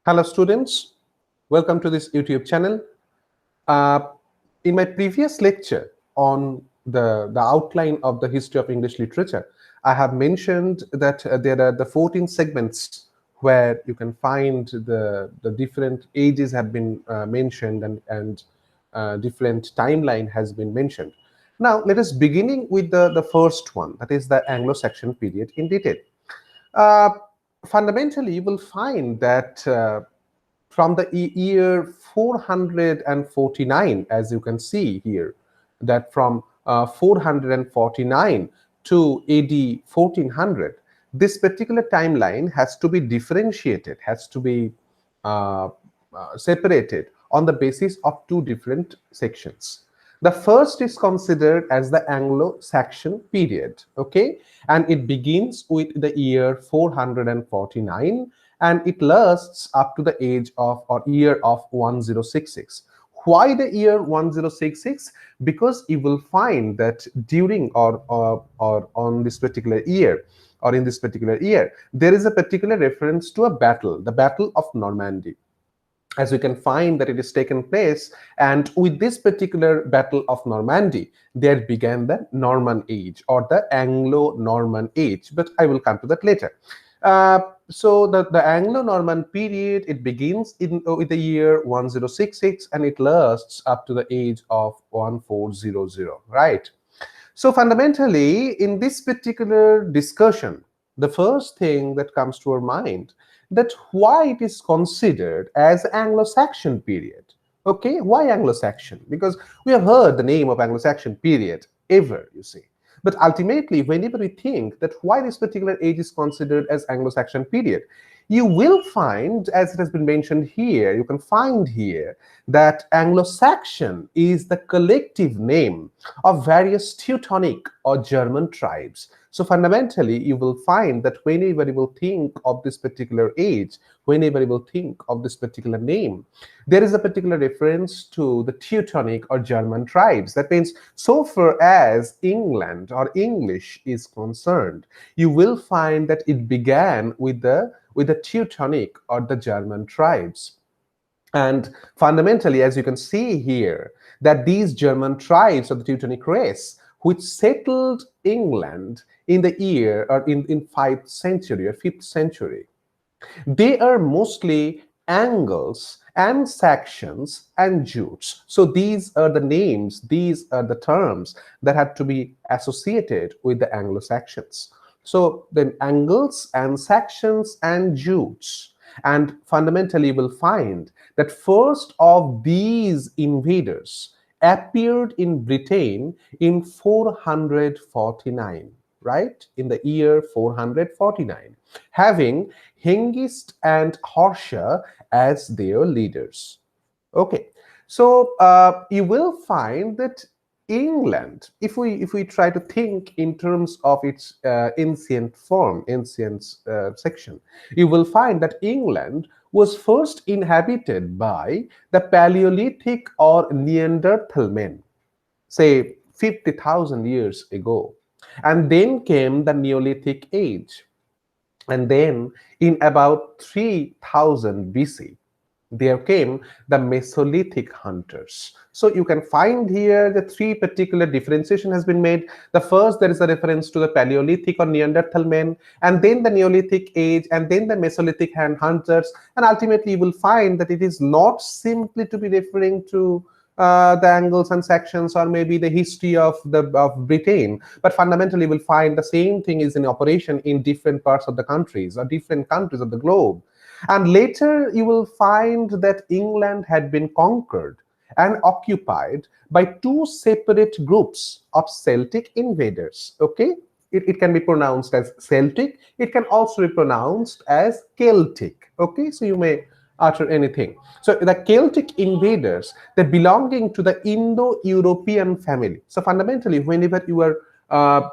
Hello students, welcome to this YouTube channel. Uh, in my previous lecture on the outline of the history of English literature, I have mentioned that there are the 14 segments where you can find the different ages have been mentioned and different timeline has been mentioned. Now let us beginning with the first one, that is the Anglo-Saxon period in detail. Uh, Fundamentally, you will find that from the year 449, as you can see here, that from 449 to AD 1400, this particular timeline has to be differentiated, has to be uh, separated on the basis of two different sections. The first is considered as the Anglo-Saxon period, okay, and it begins with the year 449 and it lasts up to the age of or year of 1066. Why the year 1066? Because you will find that during or on this particular year or in this particular year, there is a particular reference to a battle, the Battle of Normandy, as we can find that it is taken place, and with this particular Battle of Normandy there began the Norman age or the Anglo-Norman age, but I will come to that later. So the Anglo-Norman period, it begins with the year 1066 and it lasts up to the age of 1400, right? So fundamentally, in this particular discussion, the first thing that comes to our mind, that why it is considered as Anglo-Saxon period. Okay, why Anglo-Saxon? Because we have heard the name of Anglo-Saxon period ever, you see. But ultimately, whenever we think that why this particular age is considered as Anglo-Saxon period, you will find, as it has been mentioned here, you can find here that Anglo-Saxon is the collective name of various Teutonic or German tribes. So fundamentally, you will find that whenever you will think of this particular age, whenever you will think of this particular name, there is a particular reference to the Teutonic or German tribes. That means, so far as England or English is concerned, you will find that it began with the Teutonic or the German tribes. And fundamentally, as you can see here, that these German tribes of the Teutonic race, which settled England in the year or in 5th century or 5th century, they are mostly Angles and Saxons and Jutes. So these are the names, these are the terms that had to be associated with the Anglo-Saxons. So then Angles and Saxons and Jutes. And fundamentally, you will find that first of these invaders appeared in Britain in 449, right? In the year 449, having Hengist and Horsa as their leaders. Okay, so you will find that England, if we try to think in terms of its ancient form, ancient section, you will find that England was first inhabited by the Paleolithic or Neanderthal men, say 50,000 years ago, and then came the Neolithic age, and then in about 3000 BC, there came the Mesolithic hunters. So you can find here the three particular differentiation has been made. The first, there is a reference to the Paleolithic or Neanderthal men, and then the Neolithic age, and then the Mesolithic hunters, and ultimately you will find that it is not simply to be referring to the Angles and Saxons or maybe the history of Britain, but fundamentally we'll find the same thing is in operation in different parts of the countries or different countries of the globe. And later you will find that England had been conquered and occupied by two separate groups of Celtic invaders. Okay, it can be pronounced as Celtic, it can also be pronounced as Celtic. Okay, so you may utter anything. So the Celtic invaders, they're belonging to the Indo-European family. So fundamentally, whenever you are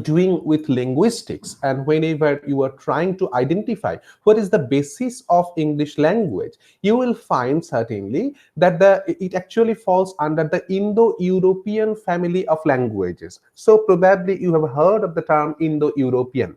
doing with linguistics and whenever you are trying to identify what is the basis of English language, you will find certainly that it actually falls under the Indo-European family of languages. So probably you have heard of the term Indo-European.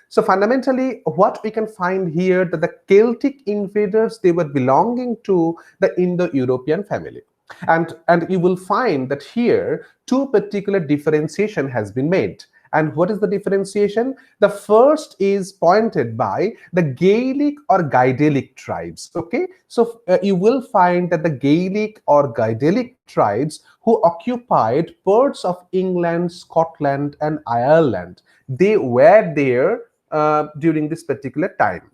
So fundamentally, what we can find here that the Celtic invaders, they were belonging to the Indo-European family. And you will find that here two particular differentiation has been made. And what is the differentiation? The first is pointed by the Gaelic or Gaidelic tribes. Okay, so you will find that the Gaelic or Gaidelic tribes who occupied parts of England, Scotland, and Ireland, they were there during this particular time.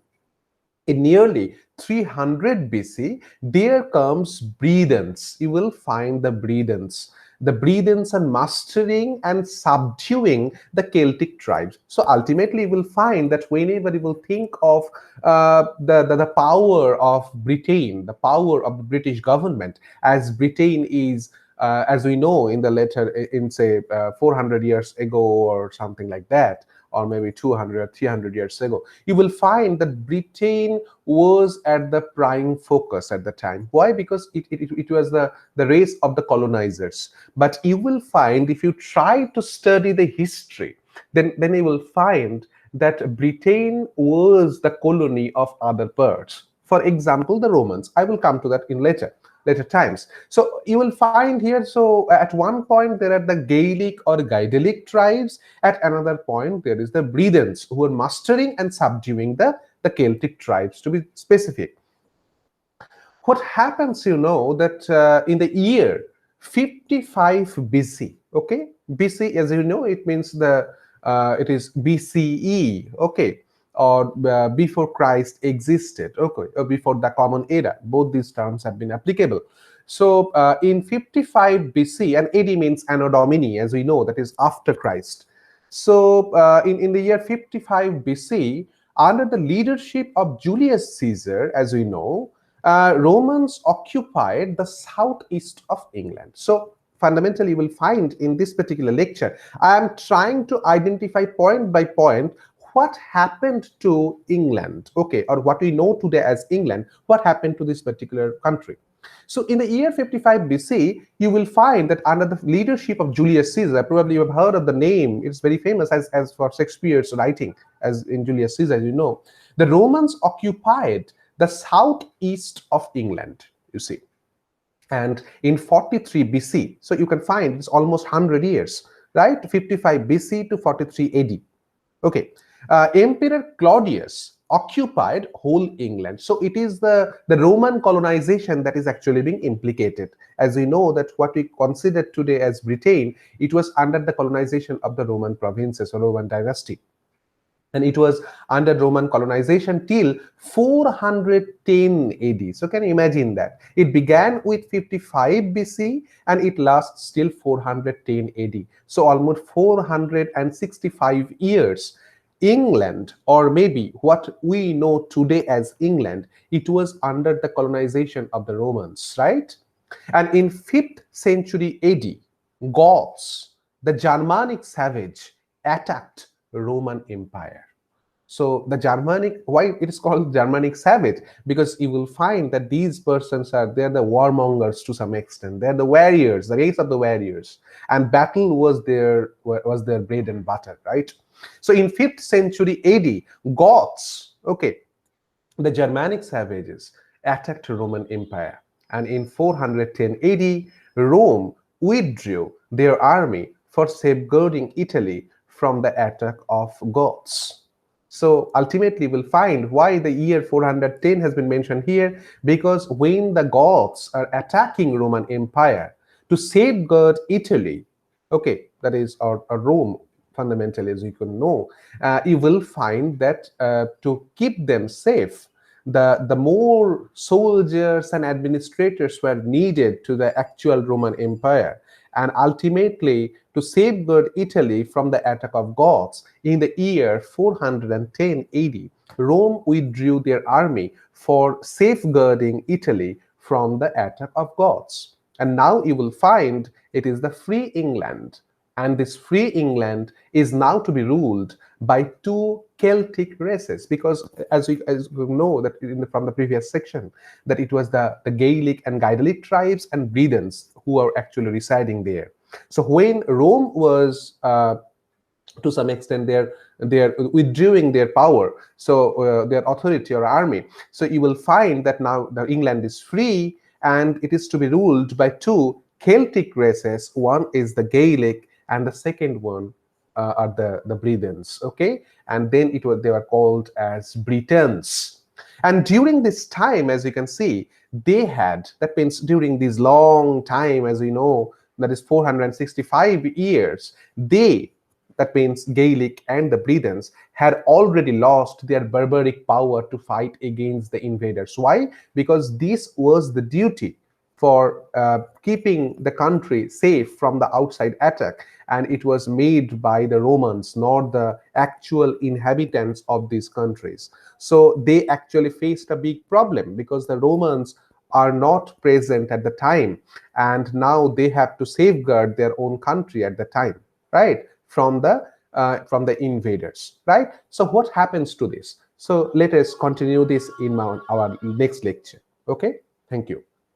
In nearly 300 BC, there comes Bredons. You will find the Bredons. The Bredons are mastering and subduing the Celtic tribes. So ultimately, you will find that whenever you will think of the power of Britain, the power of the British government, as Britain is as we know in the later in say 400 years ago or something like that, or maybe 200 or 300 years ago, you will find that Britain was at the prime focus at the time. Why? Because it was the race of the colonizers. But you will find, if you try to study the history, then you will find that Britain was the colony of other parts. For example, the Romans. I will come to that in later times. So you will find here, so at one point there are the Gaelic or Gaidelic tribes, at another point there is the Bredons who are mastering and subduing the Celtic tribes, to be specific. What happens, that in the year 55 BC, okay, BC, as you know, it means it is BCE, okay, or before Christ existed, okay, or before the common era. Both these terms have been applicable. So in 55 BC, and AD means Anno Domini, as we know, that is after Christ. So in the year 55 BC, under the leadership of Julius Caesar, as we know, Romans occupied the southeast of England. So fundamentally, you will find in this particular lecture, I am trying to identify point by point what happened to England, okay, or what we know today as England, what happened to this particular country. So in the year 55 BC, you will find that under the leadership of Julius Caesar, probably you have heard of the name, it's very famous as for Shakespeare's writing, as in Julius Caesar, you know, the Romans occupied the southeast of England, you see. And in 43 BC, so you can find it's almost 100 years, right? 55 BC to 43 AD. Okay, Emperor Claudius occupied whole England. So it is the Roman colonization that is actually being implicated. As we know that what we consider today as Britain, it was under the colonization of the Roman provinces or Roman dynasty. And it was under Roman colonization till 410 AD. So can you imagine that? It began with 55 BC and it lasts till 410 AD. So almost 465 years. England, or maybe what we know today as England, it was under the colonization of the Romans, right? And in 5th century AD, Goths, the Germanic savage, attacked Roman Empire. So the Germanic, why it is called Germanic savage? Because you will find that these persons they're the warmongers to some extent. They're the warriors, the race of the warriors, and battle was their bread and butter, right? So in 5th century AD, Goths, okay, the Germanic savages attacked Roman Empire, and in 410 AD, Rome withdrew their army for safeguarding Italy from the attack of Goths. So ultimately, we'll find why the year 410 has been mentioned here, because when the Goths are attacking Roman Empire to safeguard Italy, okay, that is or Rome, fundamentally, as you can know, you will find that to keep them safe, the more soldiers and administrators were needed to the actual Roman Empire. And ultimately, to safeguard Italy from the attack of Goths, in the year 410 AD, Rome withdrew their army for safeguarding Italy from the attack of Goths. And now you will find it is the free England. And this free England is now to be ruled by two Celtic races, because as we know that from the previous section, that it was the Gaelic and Gaidelic tribes and Bredons who are actually residing there. So when Rome was to some extent they're withdrawing their power, so their authority or army. So you will find that now the England is free, and it is to be ruled by two Celtic races. One is the Gaelic, and the second one are the Britons. Okay, and then they were called as Britons. And during this time, as you can see, they had, that means during this long time, as we know, that is 465 years, they, that means Gaelic and the Britons, had already lost their barbaric power to fight against the invaders. Why? Because this was the duty for keeping the country safe from the outside attack, and it was made by the Romans, not the actual inhabitants of these countries. So they actually faced a big problem because the Romans are not present at the time, and now they have to safeguard their own country at the time, right, from the invaders, right? So what happens to this? So let us continue this in our next lecture. Okay, thank you.